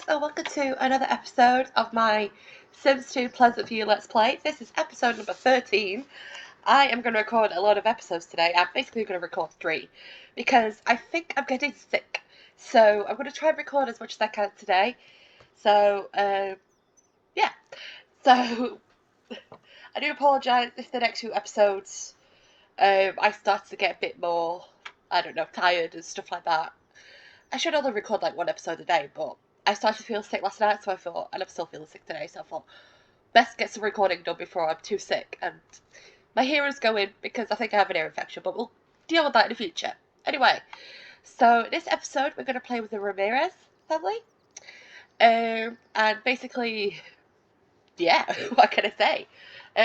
and welcome to another episode of my Sims 2 Pleasantview Let's Play. This is episode number 13. I am going to record a lot of episodes today. I'm basically going to record 3 because I think I'm getting sick. So I'm going to try and record as much as I can today. So, yeah. So, I do apologise if the next few episodes I started to get a bit more, I don't know, tired and stuff like that. I should only record like 1 episode a day, but I started to feel sick last night, so I thought, and I'm still feeling sick today, so I thought, best get some recording done before I'm too sick. And my hearing's going because I think I have an ear infection, but we'll deal with that in the future. Anyway, so this episode we're going to play with the Ramirez family. And basically, yeah, what can I say?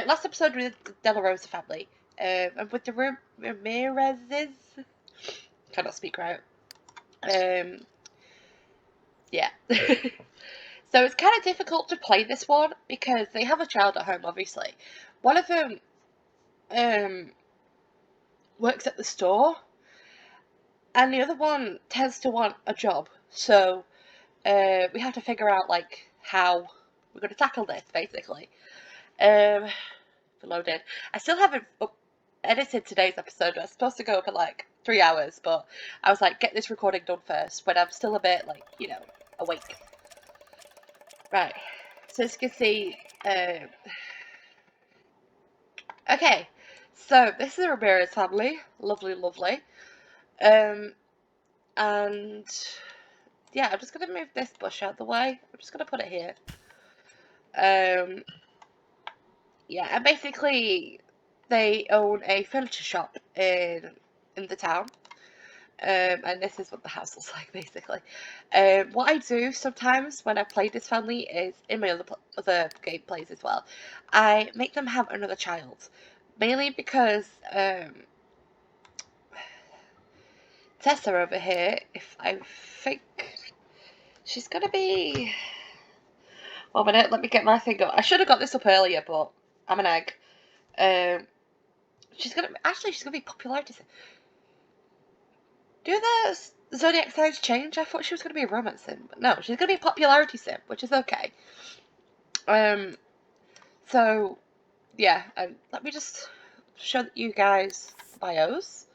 Last episode with the De La Rosa family. And with the Ramirez's, cannot speak right. Yeah. So it's kind of difficult to play this one because they have a child at home, obviously. One of them works at the store, and the other one tends to want a job. So we have to figure out like how we're going to tackle this, basically. Loaded. I still haven't edited today's episode. I was supposed to go up at like 3 hours, but I was like, get this recording done first when I'm still a bit like, awake. Right. So as you can see, okay, so this is a Ramirez family. Lovely, lovely. And yeah, I'm just gonna move this bush out of the way. I'm just gonna put it here. Yeah, and basically they own a furniture shop in the town. And this is what the house looks like, basically. What I do sometimes when I play this family is, in my other gameplays as well, I make them have another child. Mainly because Tessa over here, if I think she's gonna be... 1 minute, let me get my thing up. I should have got this up earlier, but I'm an egg. She's gonna be popularity sim. Do the zodiac signs change? I thought she was gonna be a romance sim, but no, she's gonna be a popularity sim, which is okay. So yeah, let me just show you guys bios,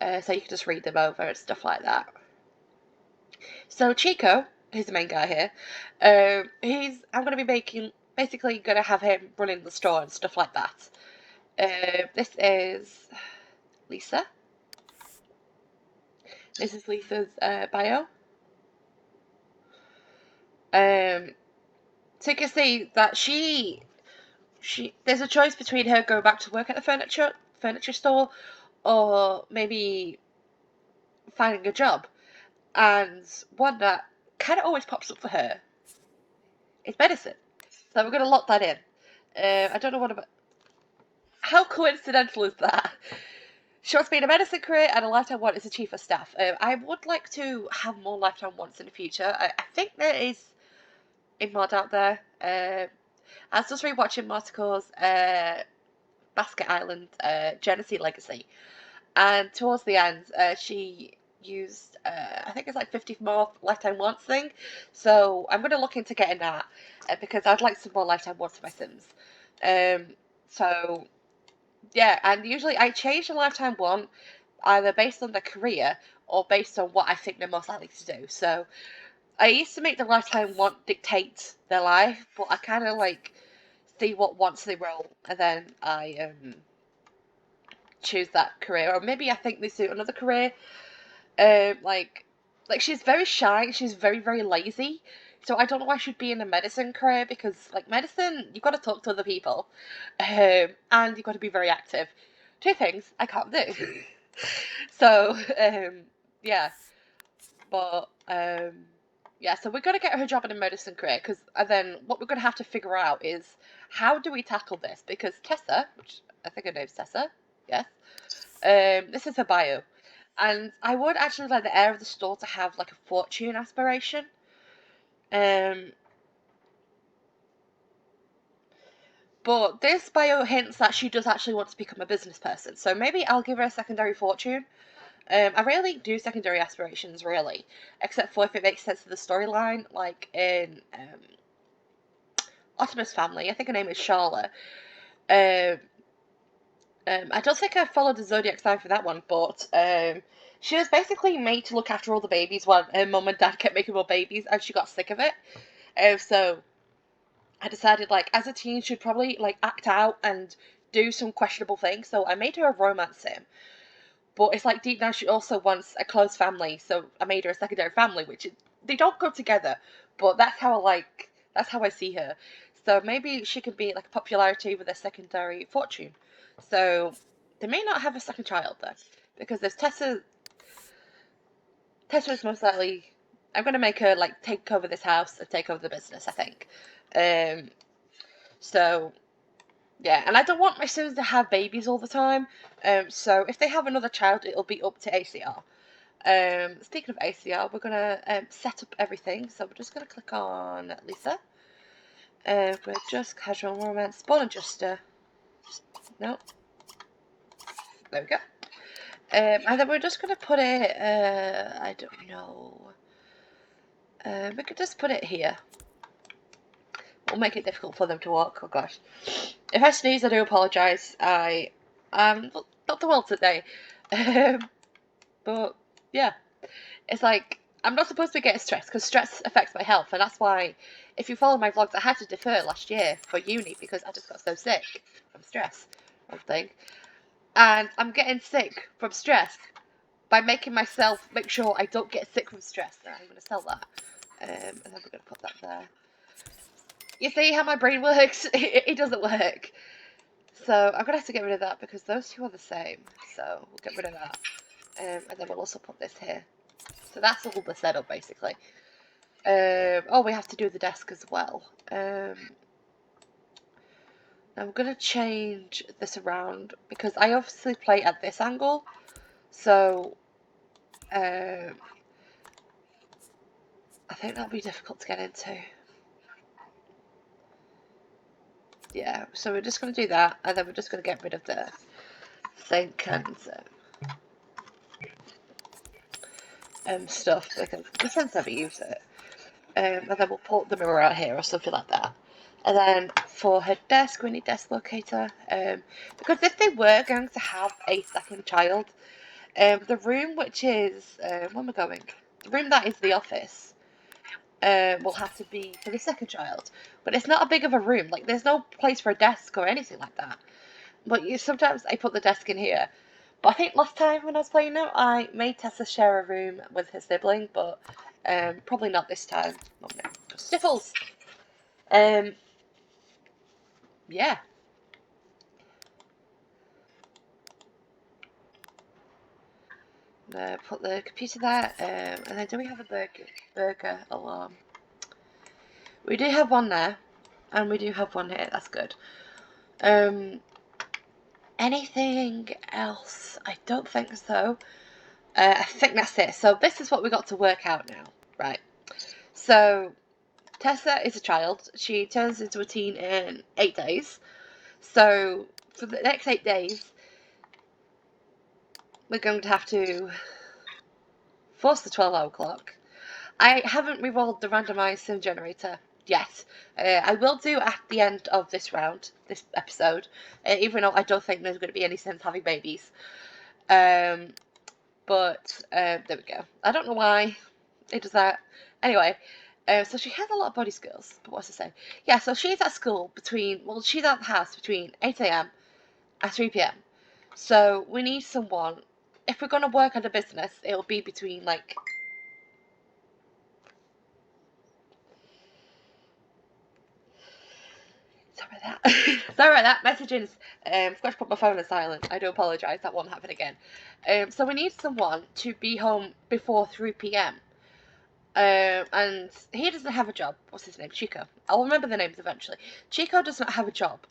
so you can just read them over and stuff like that. So Chico, who's the main guy here, I'm going to be basically going to have him running the store and stuff like that. This is Lisa. This is Lisa's bio. So you can see that there's a choice between her going back to work at the furniture store, or maybe finding a job. And one that kind of always pops up for her is medicine. So we're going to lock that in. I don't know what about... How coincidental is that? She wants to be in a medicine career, and a lifetime want is a chief of staff. I would like to have more lifetime wants in the future. I think there is a mod out there. I was just rewatching Martico's Basket Island Genesee Legacy, and towards the end, she used I think it's like 50 more lifetime wants thing. So I'm going to look into getting that because I'd like some more lifetime wants for my Sims. So yeah, and usually I change the lifetime want either based on their career or based on what I think they're most likely to do. So I used to make the lifetime want dictate their life, but I kind of like see what wants they roll, and then I choose that career. Or maybe I think they suit another career. Like she's very shy. She's very, very lazy. So I don't know why she'd be in a medicine career, because like medicine, you've got to talk to other people, and you've got to be very active. 2 things I can't do. So yeah, but yeah. So we're gonna get her a job in a medicine career, and then what we're gonna have to figure out is how do we tackle this, because Tessa, which I think her name's Tessa, yes, this is her bio. And I would actually like the heir of the store to have like a fortune aspiration. But this bio hints that she does actually want to become a business person. So maybe I'll give her a secondary fortune. I rarely do secondary aspirations, really, except for if it makes sense to the storyline, like in Optimus Family. I think her name is Charlotte. Um, I don't think I followed the zodiac sign for that one, but she was basically made to look after all the babies while her mum and dad kept making more babies, and she got sick of it. So I decided, like, as a teen, she'd probably like act out and do some questionable things. So I made her a romance sim. But it's like deep down she also wants a close family, so I made her a secondary family, they don't go together, but that's how I see her. So maybe she could be like a popularity with a secondary fortune. So they may not have a second child though, because there's Tessa. Tessa is most likely. I'm gonna make her like take over this house and take over the business. I think. Um. So yeah, and I don't want my sons to have babies all the time. So if they have another child, it'll be up to ACR. Speaking of ACR, we're gonna set up everything. So we're just gonna click on Lisa. We're just casual romance, spawn adjuster. No, there we go. And then we're just gonna put it. I don't know. We could just put it here. We'll make it difficult for them to walk. Oh gosh. If I sneeze, I do apologise. I'm not the world today. But yeah, it's like I'm not supposed to be getting stressed because stress affects my health, and that's why if you follow my vlogs, I had to defer last year for uni because I just got so sick from stress. I think, and I'm getting sick from stress by making myself make sure I don't get sick from stress. And I'm going to sell that, and then we're going to put that there. You see how my brain works? It doesn't work. So I'm going to have to get rid of that because those two are the same. So we'll get rid of that. And then we'll also put this here. So that's all the setup basically. Oh, we have to do the desk as well. I'm going to change this around because I obviously play at this angle. So I think that'll be difficult to get into. Yeah, so we're just going to do that, and then we're just going to get rid of the sink and stuff because the sense never use it. And then we'll put the mirror out here or something like that. And then for her desk, we need desk locator. Because if they were going to have a second child, the room which is where am I going? The room that is the office will have to be for the second child. But it's not a big of a room. Like there's no place for a desk or anything like that. But sometimes I put the desk in here. But I think last time when I was playing it, I made Tessa share a room with her sibling, but probably not this time. Oh, no. Sniffles! Yeah. Put the computer there, and then do we have a burger alarm? We do have one there, and we do have one here, that's good. Anything else? I don't think so. I think that's it. So this is what we got to work out now, right? So Tessa is a child. She turns into a teen in 8 days. So for the next 8 days, we're going to have to force the 12-hour clock. I haven't rerolled the randomized sim generator yet. I will do at the end of this round, this episode, even though I don't think there's going to be any sims having babies. But there we go. I don't know why it does that. Anyway, so she has a lot of body skills. But what's to say? Yeah, so she's at school she's at the house between 8 a.m. and 3 p.m. So we need someone. If we're going to work at a business, it'll be between like. Sorry about that. Sorry about that. Messaging. Forgot to put my phone on silent. I do apologise. That won't happen again. So we need someone to be home before 3 p.m. And he doesn't have a job. What's his name? Chico. I'll remember the names eventually. Chico does not have a job.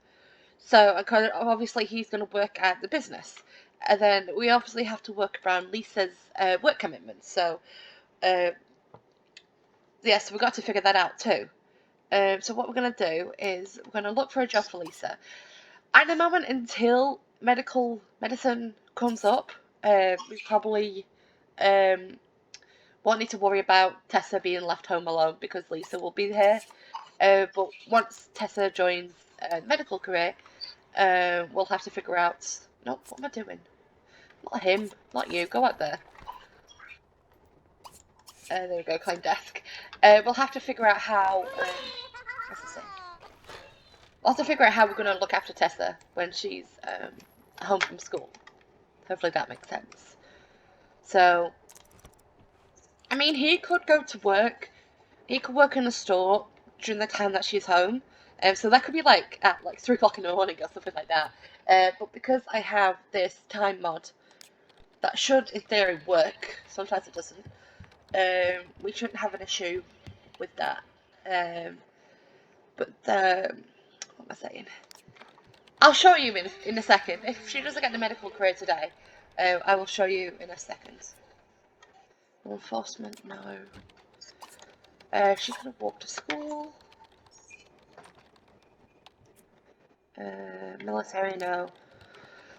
So obviously he's going to work at the business. And then we obviously have to work around Lisa's work commitments. So, yes, we've got to figure that out too. So what we're going to do is we're going to look for a job for Lisa. At the moment, until medicine comes up, we probably won't need to worry about Tessa being left home alone because Lisa will be here. But once Tessa joins a medical career, we'll have to figure out. Nope, what am I doing? Not him, not you. Go out there. There we go, climb desk. We'll have to figure out how. What's it saying? We'll have to figure out how we're going to look after Tessa when she's home from school. Hopefully that makes sense. So, I mean, he could go to work. He could work in the store during the time that she's home. So that could be like at like 3 o'clock in the morning or something like that. But because I have this time mod that should, in theory, work, sometimes it doesn't, we shouldn't have an issue with that. But what am I saying? I'll show you in a second. If she doesn't get the medical career today, I will show you in a second. Law enforcement, no. She's gonna walk to school. Military, no.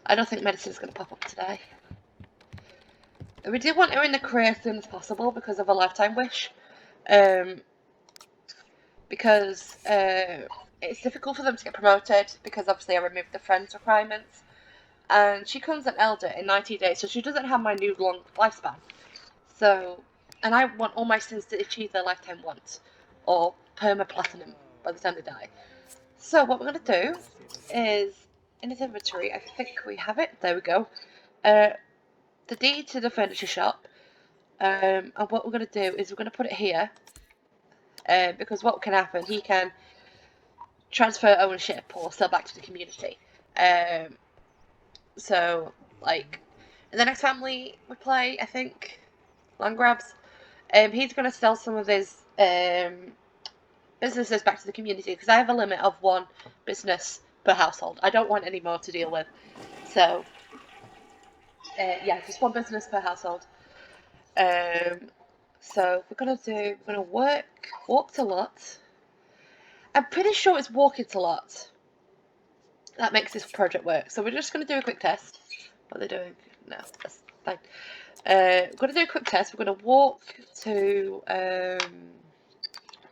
I don't think medicine's gonna pop up today. We do want her in the career as soon as possible because of a lifetime wish. Because it's difficult for them to get promoted because obviously I removed the friends requirements. And she comes an elder in 90 days, so she doesn't have my new long lifespan. So, and I want all my sins to achieve their lifetime once, or perma-platinum by the time they die. So what we're going to do is, in his inventory, I think we have it, there we go, the deed to the furniture shop, and what we're going to do is we're going to put it here, because what can happen, he can transfer ownership or sell back to the community. So, like, in the next family we play, I think, Land Grabs, he's going to sell some of his businesses back to the community because I have a limit of 1 business per household. I don't want any more to deal with. So, yeah, just 1 business per household. So we're going to walked a lot. I'm pretty sure it's walking a lot. That makes this project work. So we're just going to do a quick test. What are they doing? No, that's fine. We're going to do a quick test. We're going to walk to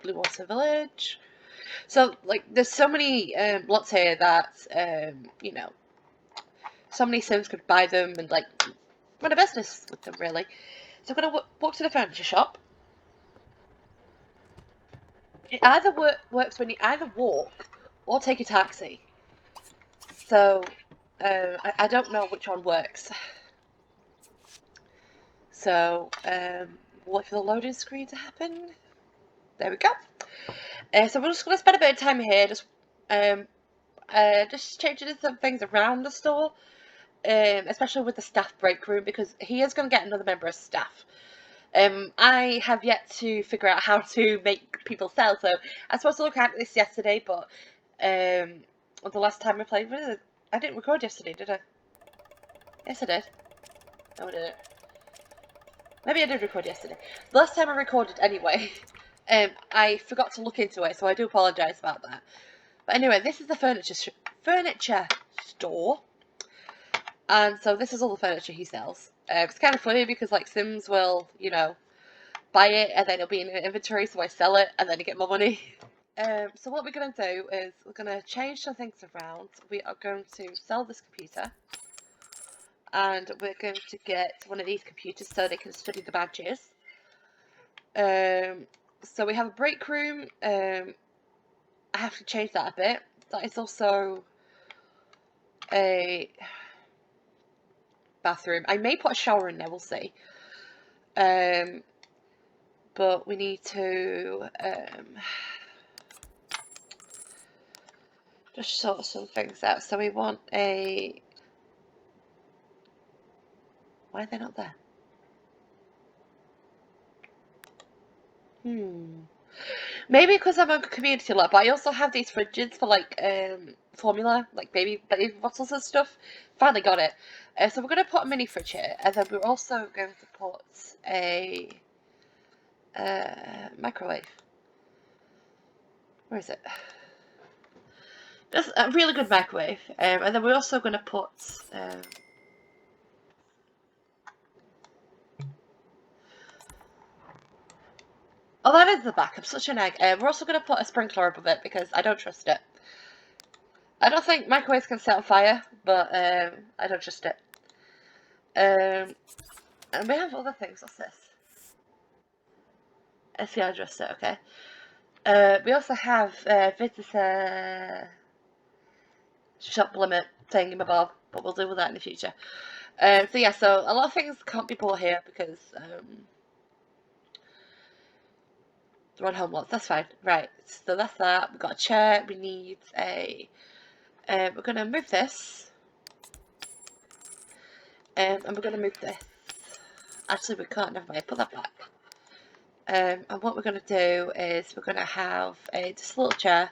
Blue Water Village. So, like, there's so many lots here that, you know, so many Sims could buy them and, like, run a business with them, really. So we're going to walk to the furniture shop. It either works when you either walk or take a taxi. So, I don't know which one works. So, wait for the loading screen to happen. There we go. So we're just going to spend a bit of time here, just changing some things around the store, especially with the staff break room, because he is going to get another member of staff. I have yet to figure out how to make people sell, so I was supposed to look at this yesterday, but the last time I played with it, I didn't record yesterday, did I? Yes, I did. No, I didn't. Maybe I did record yesterday. The last time I recorded, anyway, I forgot to look into it, so I do apologise about that. But anyway, this is the furniture store, and so this is all the furniture he sells. It's kind of funny because, like, Sims will, you know, buy it and then it'll be in an inventory, so I sell it and then I get more money. So what we're going to do is we're going to change some things around. We are going to sell this computer, and we're going to get one of these computers so they can study the badges. So we have a break room. I have to change that a bit. That is also a bathroom. I may put a shower in there, we'll see. But we need to just sort some things out. So we want a... Why are they not there? Maybe because I'm a community lab, but I also have these fridges for, like, formula, like baby bottles and stuff. Finally got it. So we're going to put a mini fridge here, and then we're also going to put a microwave. Where is it? Just a really good microwave. And then we're also going to put Oh, that is the back. I'm such an egg. We're also going to put a sprinkler above it because I don't trust it. I don't think microwaves can set on fire, but I don't trust it. And we have other things. What's this? SCI trust it, okay. We also have visitor shop limit thingamabob, but we'll deal with that in the future. So yeah, so a lot of things can't be bought here because they're on home lots. That's fine. Right, so that's that. We've got a chair. We need a... we're going to move this. And we're going to move this. Actually, we can't. Never mind. Put that back. And what we're going to do is we're going to have just a little chair.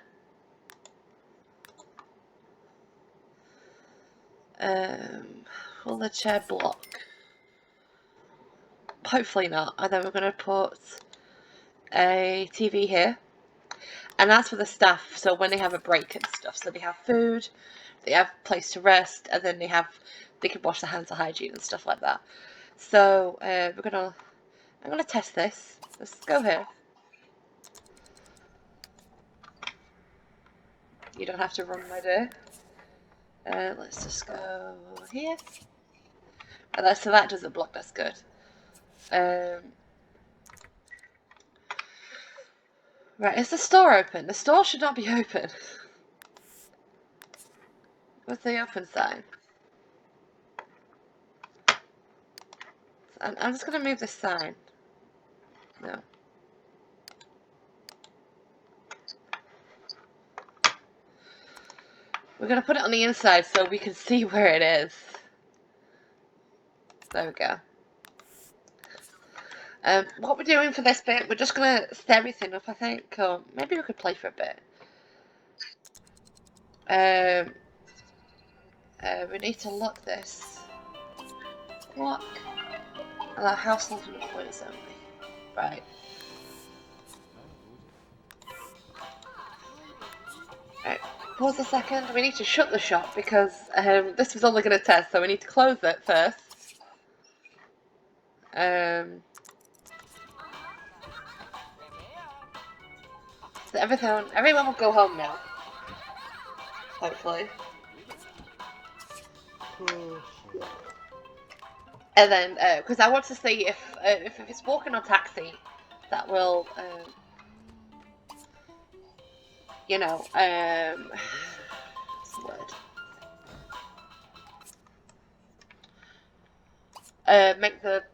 Will the chair block? Hopefully not. And then we're going to put a TV here. And that's for the staff, so when they have a break and stuff. So they have food, they have a place to rest, and then they can wash their hands for hygiene and stuff like that. So I'm gonna test this. Let's go here. You don't have to run, my dear. Let's just go here. And so that doesn't block, that's good. Right, is the store open? The store should not be open. What's the open sign? I'm just gonna move this sign. No. We're gonna put it on the inside so we can see where it is. There we go. What we're doing for this bit, we're just gonna set everything up, I think. Or maybe we could play for a bit. We need to lock this. Lock. Allow household employees only. Right. Right. Pause a second. We need to shut the shop because this was only going to test, so we need to close it first. So everyone will go home now. Hopefully. And then, because I want to see if it's walking or taxi, that will, you know, what's the word? Make the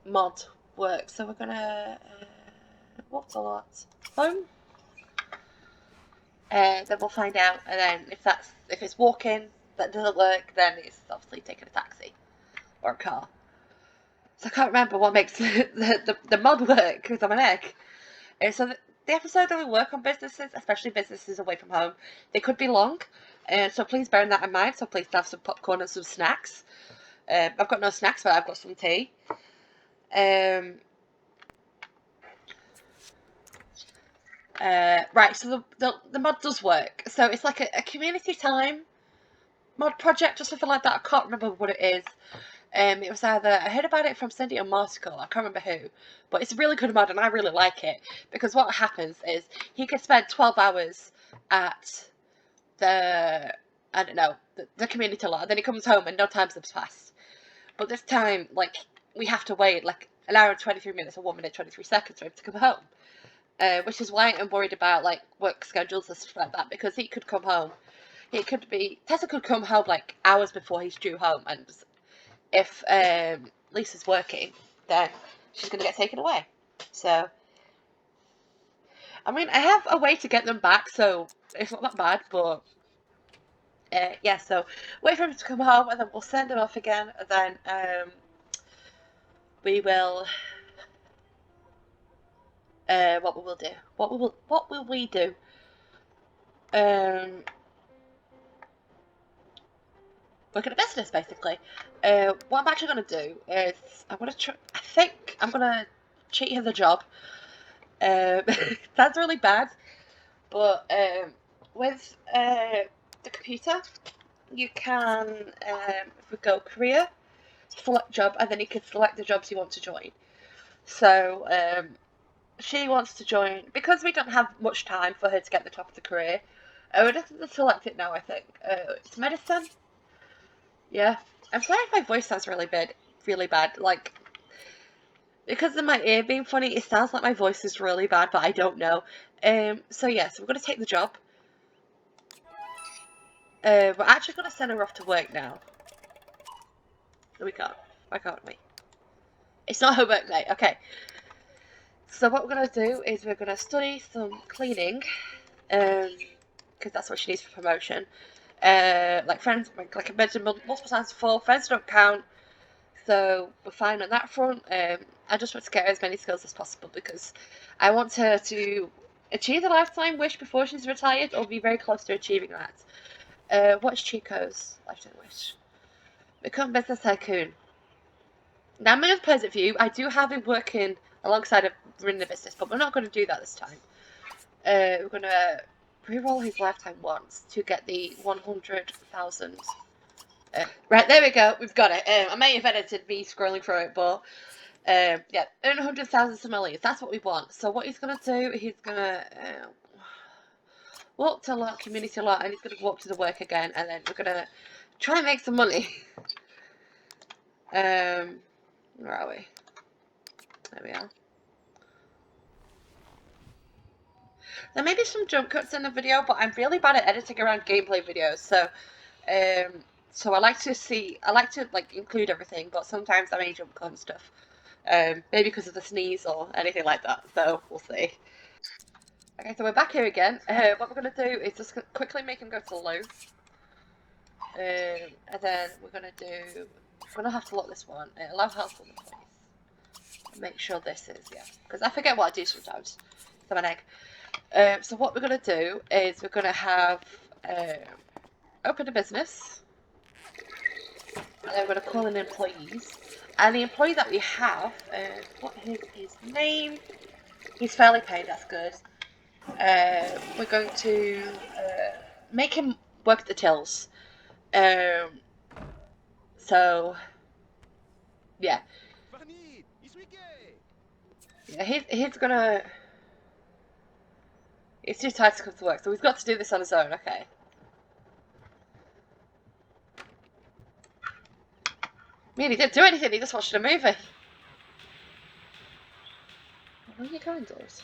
mod work. So we're gonna what's a lot home. Then we'll find out, and then if it's walking that doesn't work, then it's obviously taking a taxi or a car. So I can't remember what makes the mod work because I'm an egg. So the episode only work on businesses, especially businesses away from home. They could be long, so please bear that in mind. So please have some popcorn and some snacks. I've got no snacks, but I've got some tea. Right, so the mod does work. So it's like a community time mod project or something like that. I can't remember what it is. It was either, I heard about it from Cindy or Marticle, I can't remember who, but it's a really good mod and I really like it, because what happens is, he can spend 12 hours at the, I don't know, the community lot, and then he comes home and no time has passed. But this time, like, we have to wait, like, an hour and 23 minutes or 1 minute 23 seconds for him to come home. Which is why I'm worried about, like, work schedules and stuff like that, because he could come home, Tessa could come home, like, hours before he's due home, and if Lisa's working, then she's going to get taken away. So, I mean, I have a way to get them back, so it's not that bad, but yeah, so wait for him to come home, and then we'll send him off again, and then we will, what we will do, what will we do? Work at a business, basically. What I'm actually going to do is, I think I'm going to cheat her the job. That's really bad, but with the computer, you can, if we go career, select job, and then you can select the jobs you want to join. So she wants to join, because we don't have much time for her to get the top of the career. We're just going to select it now, I think. It's medicine. Yeah. I'm sorry if my voice sounds really bad. Really bad. Like, because of my ear being funny, it sounds like my voice is really bad, but I don't know. So yeah, so we're going to take the job. We're actually going to send her off to work now. No, we can't. Why can't we? It's not her work day. Okay. So what we're going to do is we're going to study some cleaning. Because that's what she needs for promotion. Like friends, like I mentioned multiple times before, friends don't count. So we're fine on that front. I just want to get her as many skills as possible because I want her to achieve the lifetime wish before she's retired or be very close to achieving that. What's Chico's lifetime wish? Become business tycoon. Now, I'm in Pleasantview. I do have him working alongside of running the business, but we're not going to do that this time. We're going to re-roll his lifetime once to get the 100,000. Right, there we go. We've got it. I may have edited me scrolling through it, but yeah, earn 100,000 simoleons. That's what we want. So what he's going to do, he's going to walk to a lot, community a lot, and he's going to walk to the work again, and then we're going to try and make some money. Where are we? There we are. There may be some jump cuts in the video, but I'm really bad at editing around gameplay videos, so I like to like include everything, but sometimes I may jump cut and stuff. Maybe because of the sneeze or anything like that, so we'll see. Okay, so we're back here again. What we're going to do is just quickly make him go to the loo. And then we're going to have to lock this one. Allow health on the place. Make sure this is, yeah. Because I forget what I do sometimes. I'm an egg. So what we're going to do is we're going to have open a business. And then we're going to call in employees. And the employee that we have, what is his name? He's fairly paid, that's good. We're going to make him work the tills. So, yeah. Yeah, he's gonna... It's too tired to come to work, so he's got to do this on his own, okay. I mean, he didn't do anything, he just watched a movie. Where are you going, doors?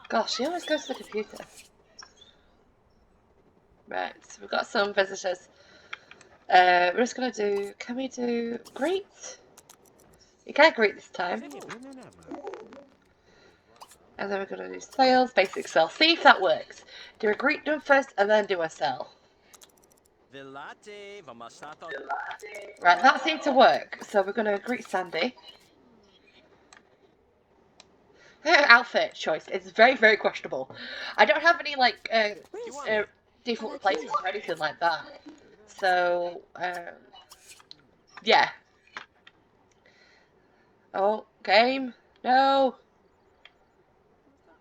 Gosh, he always goes to the computer. Right, so we've got some visitors. We're just gonna do... Can we do... Greet? You can't greet this time. And then we're gonna do sales, basic sell. See if that works. Do a greet done first and then do a sell. Right, that seemed to work. So we're gonna greet Sandy. Her outfit choice is very, very questionable. I don't have any like default replacements or anything like that. So yeah. Oh, game. No.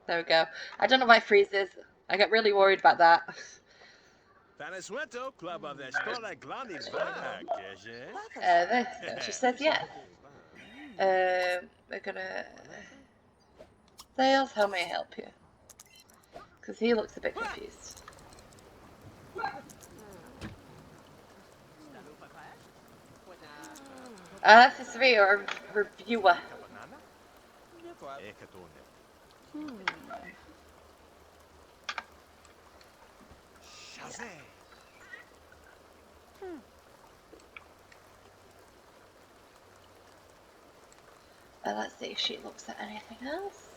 There we go. I don't know why it freezes. I get really worried about that. There we go. She says yes. We're gonna... Sales, how may I help you? Because he looks a bit confused. This is for your reviewer. Let's see if she looks at anything else.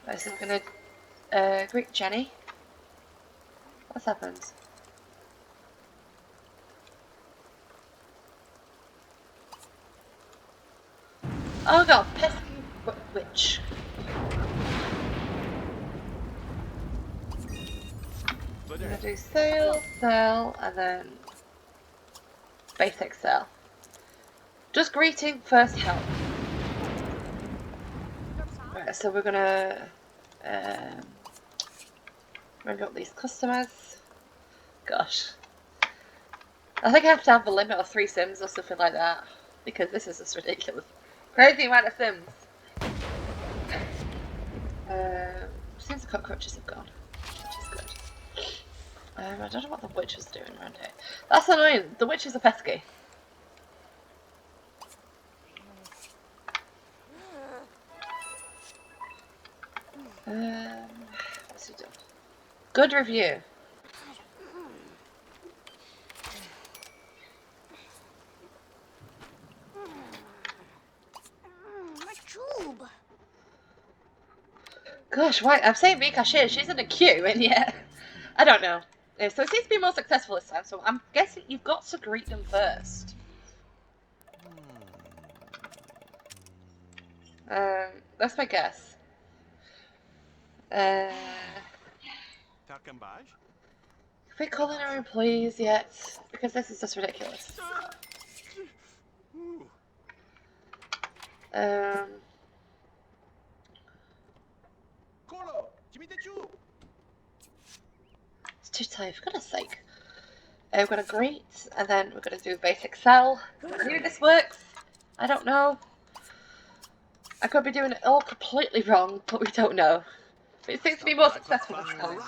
Right, so I'm gonna greet Jenny. What's happened? Oh god, pesky witch. I'm gonna do sale, sell, and then basic sell. Just greeting, first help. Right, So we're gonna ring up these customers. Gosh. I think I have to have a limit of 3 Sims or something like that. Because this is just ridiculous. Crazy amount of Sims. Seems the cockroaches have gone. Which is good. I don't know what the witch was doing around here. That's annoying. The witches are pesky. What's he done? Good review. Gosh, why? I'm saying Mika she's in a queue, and yet I don't know. So it seems to be more successful this time. So I'm guessing you've got to greet them first. That's my guess. Have we called in our employees yet? Because this is just ridiculous. It's too tight, for goodness sake. We're gonna greet, and then we're gonna do basic sell. Maybe this works. I don't know. I could be doing it all completely wrong, but we don't know. But it seems to be more successful this time.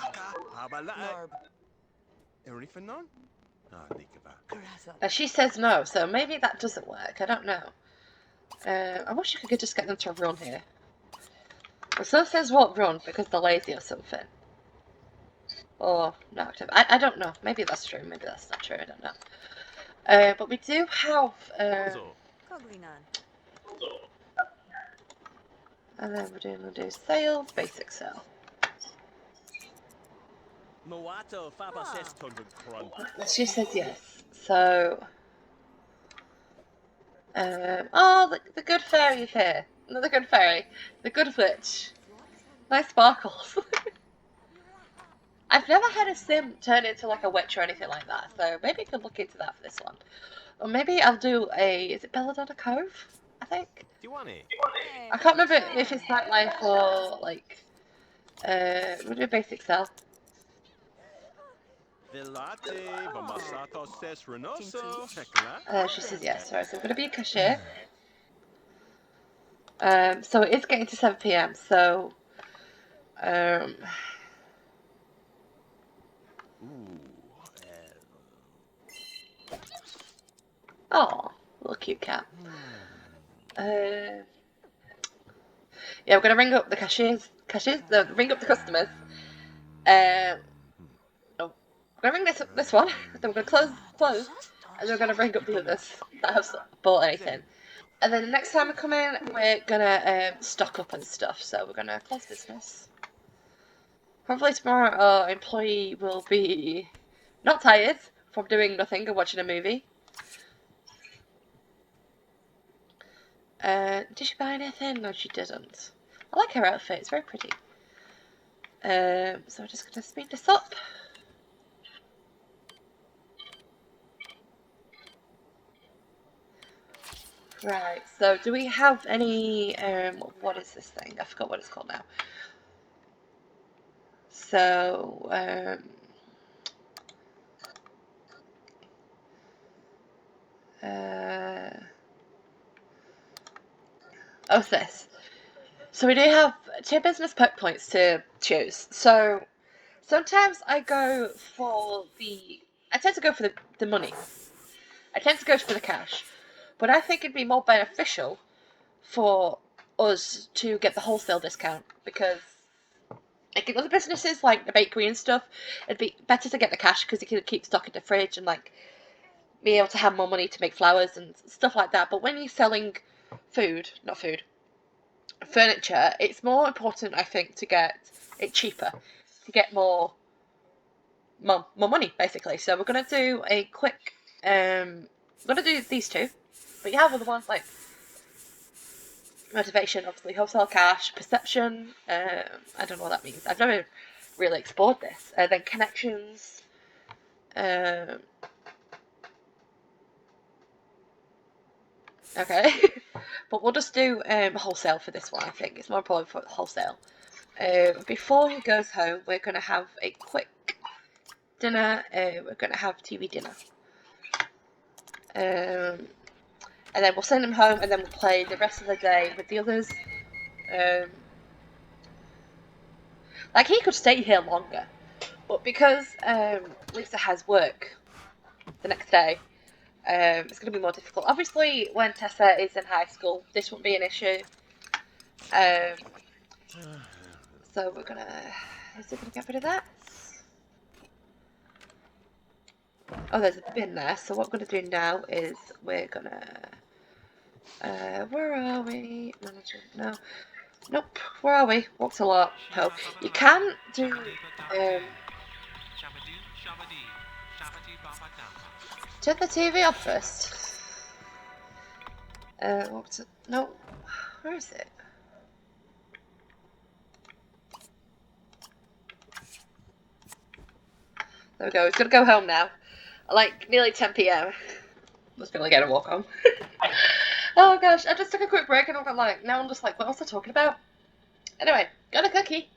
She says no, so maybe that doesn't work. I don't know. I wish I could just get them to run here. Well, some says won't run because they're lazy or something. Or not active. I don't know. Maybe that's true. Maybe that's not true. I don't know. But we do have. And then we'll do sales, basic sale. She says yes. So. Oh, the good fairy's here. Not the good fairy. The good witch. Nice sparkles. I've never had a sim turn into like a witch or anything like that, so maybe I could look into that for this one. Or maybe I'll do is it Belladonna Cove? I think. I can't remember if it's nightlife or like. We'll do basic sell. She says yes. Sorry, so I'm gonna be a cashier. So it is getting to 7 PM. So. Oh, little cute cat. Yeah, we're gonna ring up the cashiers. Ring up the customers. Oh, we're gonna ring this one. Then we're gonna close, and then we're gonna ring up the others that have bought anything. And then the next time we come in, we're gonna stock up and stuff. So we're gonna close business. Hopefully tomorrow our employee will be not tired from doing nothing and watching a movie. Did she buy anything? No, she didn't. I like her outfit. It's very pretty. So we're just gonna speed this up. Right, so do we have any, what is this thing? I forgot what it's called now. So, oh, this. So we do have 2 business perk points to choose. So sometimes I tend to go for the money. I tend to go for the cash. But I think it'd be more beneficial for us to get the wholesale discount because like in other businesses like the bakery and stuff, it'd be better to get the cash because you can keep stock in the fridge and like be able to have more money to make flowers and stuff like that. But when you're selling furniture, it's more important I think to get it cheaper, to get more money basically. So we're gonna do a quick we're gonna do these 2, but you have other ones like motivation, obviously, wholesale cash, perception. I don't know what that means. I've never really explored this. Then connections. Okay. But we'll just do wholesale for this one, I think. It's more important for wholesale. Before he goes home, we're going to have a quick dinner. We're going to have TV dinner. And then we'll send him home, and then we'll play the rest of the day with the others. Like, he could stay here longer. But because Lisa has work the next day, it's going to be more difficult. Obviously, when Tessa is in high school, this won't be an issue. So we're going to... Is it going to get rid of that? Oh, there's a bin there. So what we're going to do now is we're going to... where are we? Manager? No. Nope. Where are we? Walked a lot. No. You can do... turn the TV off first. What's it? No. Where is it? There we go. He's gonna go home now. Like nearly 10 p.m. Must be able to get a walk home. Oh gosh, I just took a quick break and I'm like, now I'm just like, what else are I talking about? Anyway, got a cookie.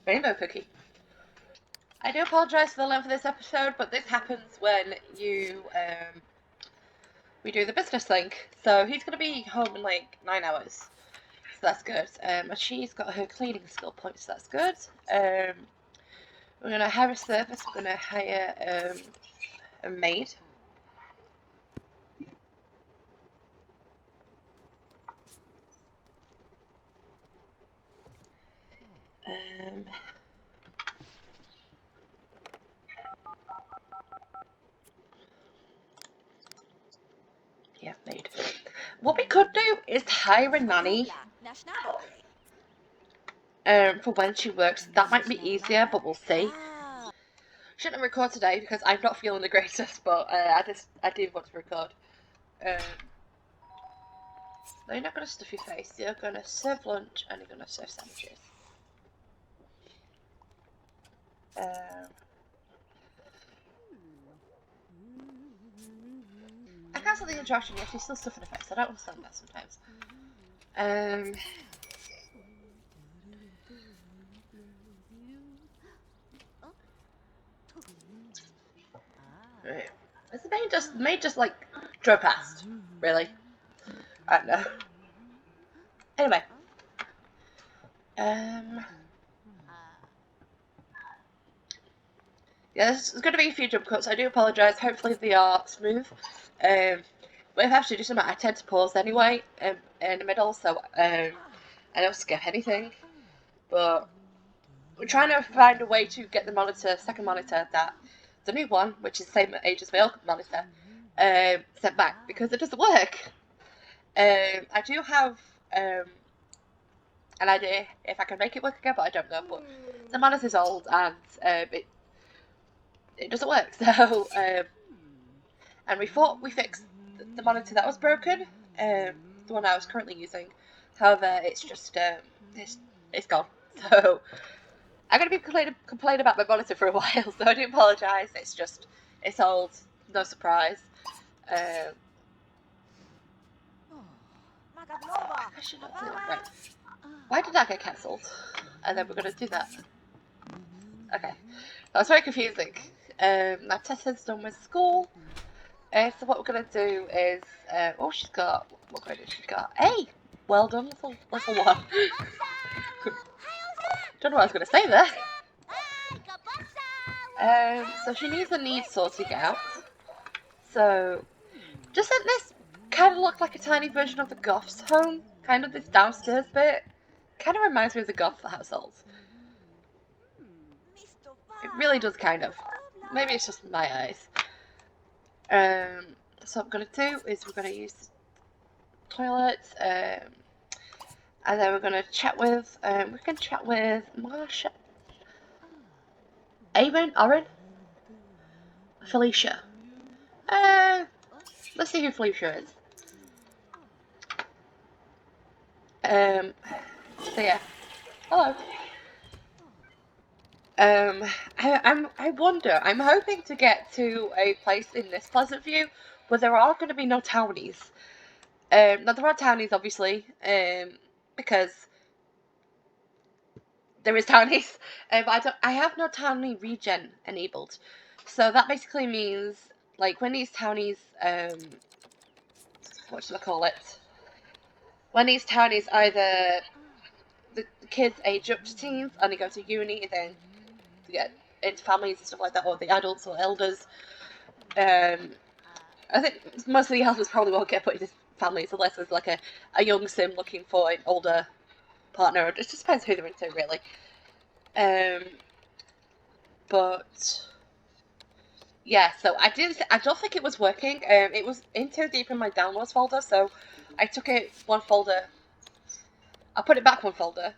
Rainbow cookie. I do apologise for the length of this episode, but this happens when you we do the business thing. So he's gonna be home in like 9 hours. So that's good. And she's got her cleaning skill points, so that's good. We're going to hire a service, we're going to hire a maid. Yeah, maid. What we could do is hire a nanny for when she works. That might be easier, but we'll see. Shouldn't record today because I'm not feeling the greatest, but I do want to record. No, you're not going to stuff your face. You're going to serve lunch and you're going to serve sandwiches. I cancelled the interaction, yet she's still stuffing her face. I don't understand that sometimes. Right. Is the maid just like drove past? Really? I don't know. Anyway. Yeah, there's going to be a few jump cuts. I do apologise. Hopefully they are smooth. But if I have to do something, I tend to pause anyway in the middle, so I don't skip anything. But we're trying to find a way to get the second monitor, the new one, which is the same age as my old monitor, sent back because it doesn't work. I do have an idea if I can make it work again, but I don't know. But the monitor's old and it doesn't work. So and we thought we fixed the monitor that was broken, the one I was currently using. However, it's just it's gone. So I'm gonna be complaining about my monitor for a while. So I do apologise. It's old. No surprise. I should not do that. Right. Why did that get cancelled? And then we're gonna do that. Okay. That was very confusing. Now Tessa's done with school. So what we're gonna do is, she's got, what grade has she got? Hey! Well done, level 1. Don't know what I was gonna say there. So she needs a needs sorting out. So, just that this kind of looked like a tiny version of the Goth's home. Kind of this downstairs bit. Kind of reminds me of the Goth household. It really does kind of. Maybe it's just my eyes. So what I'm going to do is we're going to use the toilets, and then we're going to chat with, we can chat with Marsha, Eamon, Oren, Felicia. Let's see who Felicia is. So yeah, hello. I wonder, I'm hoping to get to a place in this Pleasantview but there are going to be no townies. Now there are townies, obviously, because there is townies, but I have no townie regen enabled. So that basically means, like, when these townies, what should I call it? When these townies either the kids age up to teens and they go to uni, then get into families and stuff like that, or the adults or elders. I think most of the elders probably won't get put into families unless there's like a young sim looking for an older partner. It just depends who they're into, really. But yeah, so I don't think it was working. It was in too deep in my downloads folder, so I took it one folder. I put it back one folder,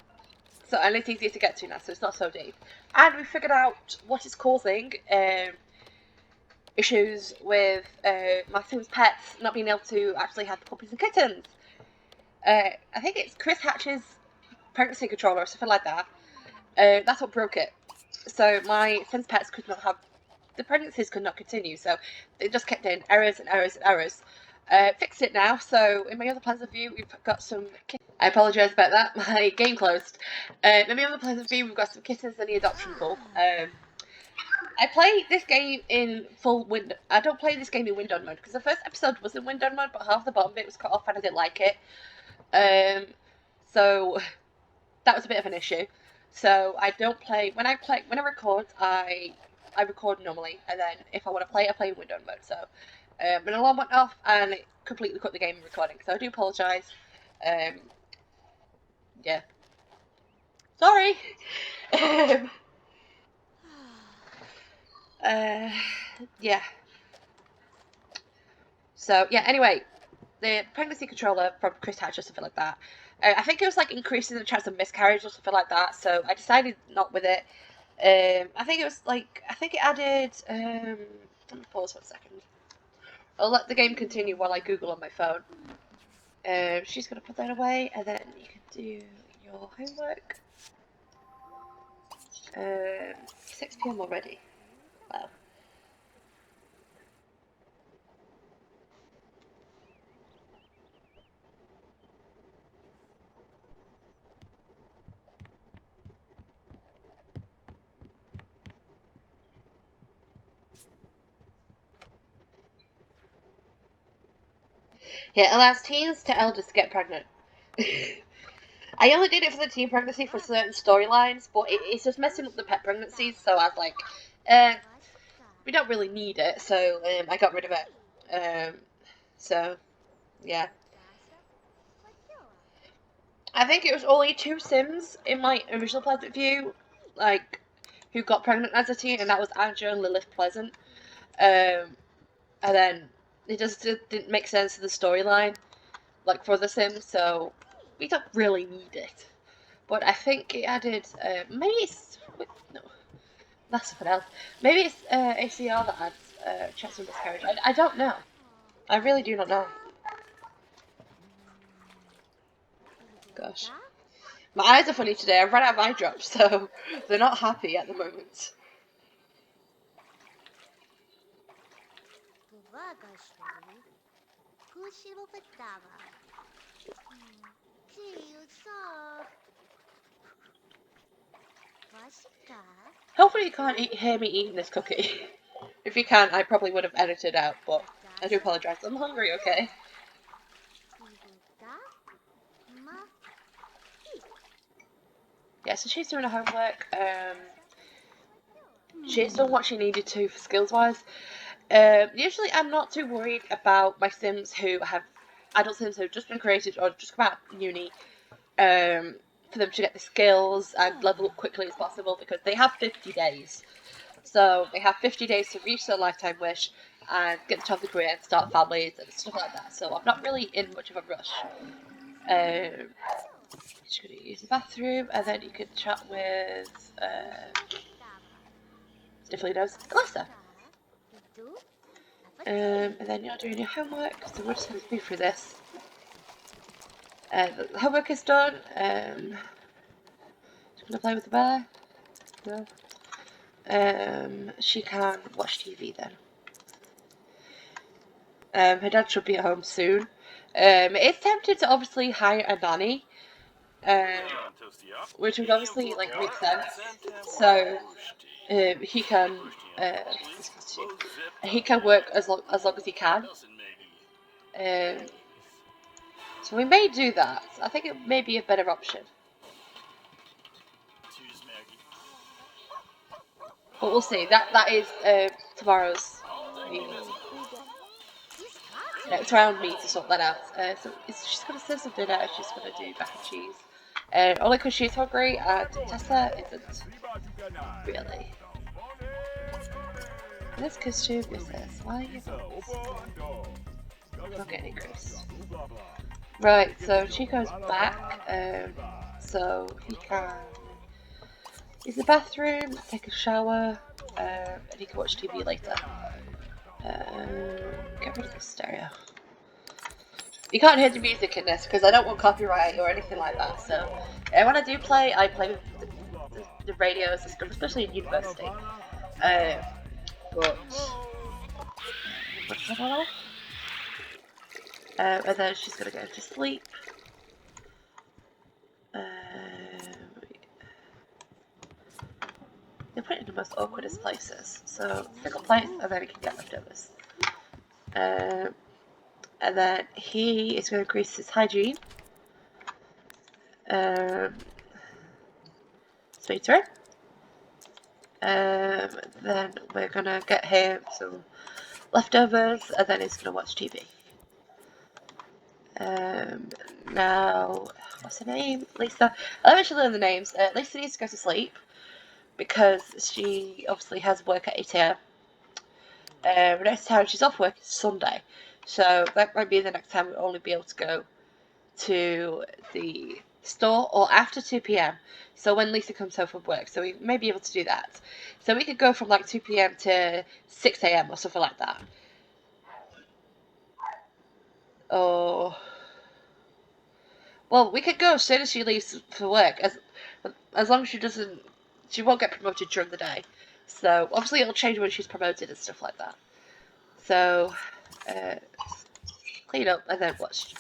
and it's easier to get to now, so it's not so deep. And we figured out what is causing issues with my Sims pets not being able to actually have puppies and kittens. I think it's Chris Hatch's pregnancy controller or something like that. That's what broke it. So my Sims pets could not have, the pregnancies could not continue, so they just kept getting errors and errors and errors. Fixed it now, so in my other Pleasantview we've got some kittens. I apologise about that, my game closed. In my other Pleasantview we've got some kittens in the adoption pool. I play this game in full window. I don't play this game in windowed mode because the first episode was in windowed mode, but half the bottom bit was cut off and I didn't like it. So that was a bit of an issue. So I don't play when I record. I record normally, and then if I want to play, I play in windowed mode. So an alarm went off and it completely cut the game recording. So I do apologise. Yeah, sorry. Yeah. So yeah. Anyway, the pregnancy controller from Chris Hatch or something like that. I think it was like increasing the chance of miscarriage or something like that. So I decided not with it. I think it was like it added. Let me pause 1 second. I'll let the game continue while I Google on my phone. She's gonna put that away, and then you can do your homework. 6 p.m. already. Wow. Yeah, it allows teens to elders to get pregnant. I only did it for the teen pregnancy for certain storylines, but it's just messing up the pet pregnancies, so I was like, we don't really need it, so I got rid of it. So, yeah. I think it was only 2 Sims in my original Pleasantview, like, who got pregnant as a teen, and that was Andrew and Lilith Pleasant. And then it just didn't make sense to the storyline, like, for the Sims, so we don't really need it. But I think it added, maybe it's, no, that's something else. Maybe it's ACR that adds chance of miscarriage. I don't know. I really do not know. Gosh. My eyes are funny today. I've run out of eye drops, so they're not happy at the moment. Hopefully you can't hear me eating this cookie. If you can, I probably would have edited out, but I do apologise. I'm hungry, okay? Yeah, so she's doing her homework. She's done what she needed to for skills-wise. Usually I'm not too worried about my Sims who have adult Sims who have just been created or just come out of uni, for them to get the skills and level up quickly as possible because they have 50 days. So they have 50 days to reach their lifetime wish and get the top of the career and start families and stuff like that. So I'm not really in much of a rush. Just going to use the bathroom and then you can chat with Sniffly-Nose Alyssa. And then you're doing your homework, so we're just going to move through this. The homework is done. She's going to play with the bear. No. She can watch TV then. Her dad should be at home soon. It's tempted to obviously hire a nanny, which would obviously like make sense. So he can he can work as long as he can. Um, so we may do that. I think it may be a better option. But we'll see. That is tomorrow's video. It's around me to sort that out. So she's gonna serve some dinner. She's gonna do mac and cheese. Only because she's hungry and Tessa isn't really. This costume is this. Why are you not getting increased? Right, so Chico's back. So he can use the bathroom, take a shower, and he can watch TV later. Get rid of the stereo. You can't hear the music in this because I don't want copyright or anything like that. So when I do play, I play with the radio system, especially in university. But and then she's gonna go to sleep. They put it in the most awkwardest places. So single place, and then he can get leftovers. And then he is going to increase his hygiene. Sweeter. Then we're going to get him some leftovers, and then he's going to watch TV. Now, what's her name? Lisa. I mentioned the names. Lisa needs to go to sleep because she obviously has work at 8 a.m. Next time she's off work is Sunday, so that might be the next time we'll only be able to go to the store or after 2 p.m. So when Lisa comes home from work, so we may be able to do that. So we could go from like 2 p.m. to 6 a.m. or something like that. Or well, we could go as soon as she leaves for work, as long as she won't get promoted during the day. So obviously it'll change when she's promoted and stuff like that. So clean up and then watch.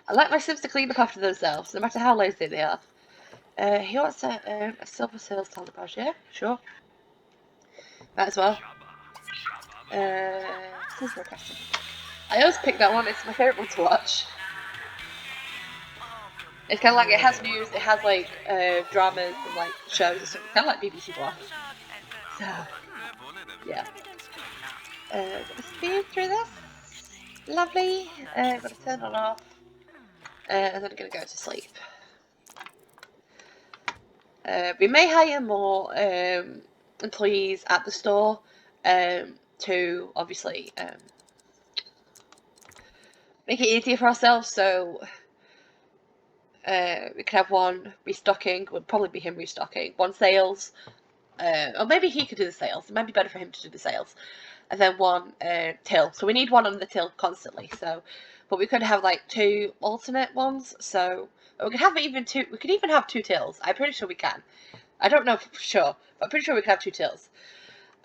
I like my Sims to clean up after themselves, no matter how lazy they are. He wants a silver sales talent badge, yeah? Sure. Might as well. Sims requested. I always pick that one, it's my favourite one to watch. It's kind of like, it has news, it has like dramas and like shows and stuff. It's kind of like BBC One. So, yeah. Gonna speed through this. Lovely. Gonna turn it off. And then I'm gonna go to sleep. We may hire more employees at the store to obviously make it easier for ourselves. So we could have one restocking, would probably be him restocking, one sales, or maybe he could do the sales. It might be better for him to do the sales, and then one till. So we need one on the till constantly. So, but we could have like 2 alternate ones. So we could have even 2. We could even have 2 tills. I'm pretty sure we can. I don't know for sure, but I'm pretty sure we could have 2 tills.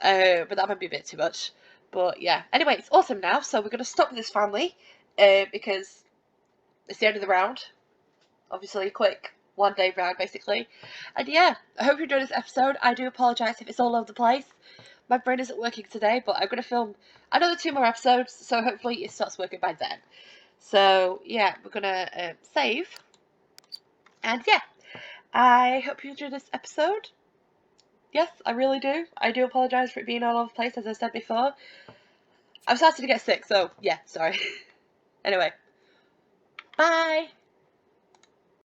But that might be a bit too much. But yeah. Anyway, it's autumn now, so we're gonna stop this family because it's the end of the round. Obviously, quick 1-day round basically. And yeah, I hope you enjoyed this episode. I do apologise if it's all over the place. My brain isn't working today, but I'm gonna film another 2 more episodes, so hopefully it starts working by then. So yeah, we're gonna save. And yeah, I hope you enjoyed this episode. Yes, I really do. I do apologise for it being all over the place, as I said before. I'm starting to get sick, so yeah, sorry. Anyway, bye!